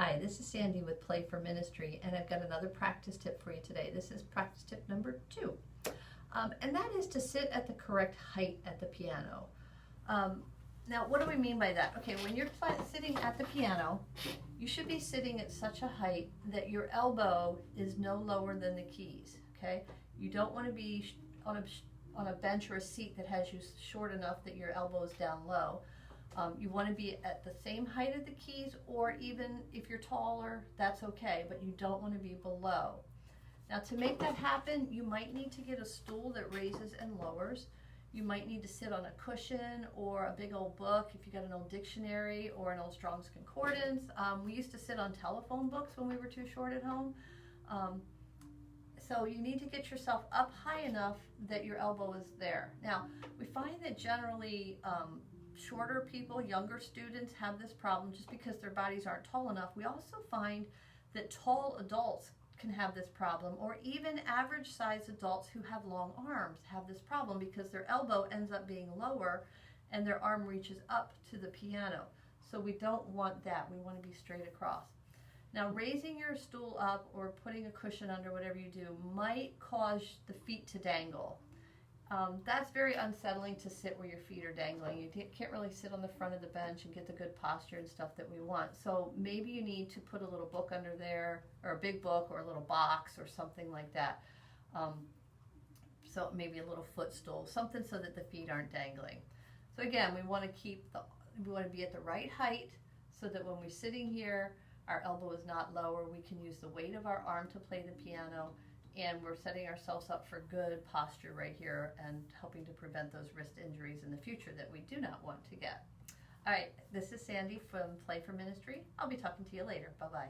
Hi, this is Sandy with Play for Ministry, and I've got another practice tip for you today. This is practice tip number 2, and that is to sit at the correct height at the piano. Now, what do we mean by that? Okay, when you're sitting at the piano, you should be sitting at such a height that your elbow is no lower than the keys, okay? You don't want to be on a bench or a seat that has you short enough that your elbow is down low. You want to be at the same height of the keys, or even if you're taller, that's okay, but you don't want to be below. Now, to make that happen, you might need to get a stool that raises and lowers. You might need to sit on a cushion or a big old book if you got an old dictionary or an old Strong's Concordance. We used to sit on telephone books when we were too short at home. So you need to get yourself up high enough that your elbow is there. Now, we find that generally shorter people, younger students, have this problem just because their bodies aren't tall enough. We also find that tall adults can have this problem, or even average size adults who have long arms have this problem because their elbow ends up being lower and their arm reaches up to the piano. So we don't want that. We want to be straight across. Now, raising your stool up or putting a cushion under, whatever you do, might cause the feet to dangle. That's very unsettling, to sit where your feet are dangling. You can't really sit on the front of the bench and get the good posture and stuff that we want. So maybe you need to put a little book under there, or a big book, or a little box, or something like that. So maybe a little footstool, something so that the feet aren't dangling. So again, we want to be at the right height so that when we're sitting here, our elbow is not lower. We can use the weight of our arm to play the piano, and we're setting ourselves up for good posture right here and helping to prevent those wrist injuries in the future that we do not want to get. All right, this is Sandy from Play for Ministry. I'll be talking to you later. Bye-bye.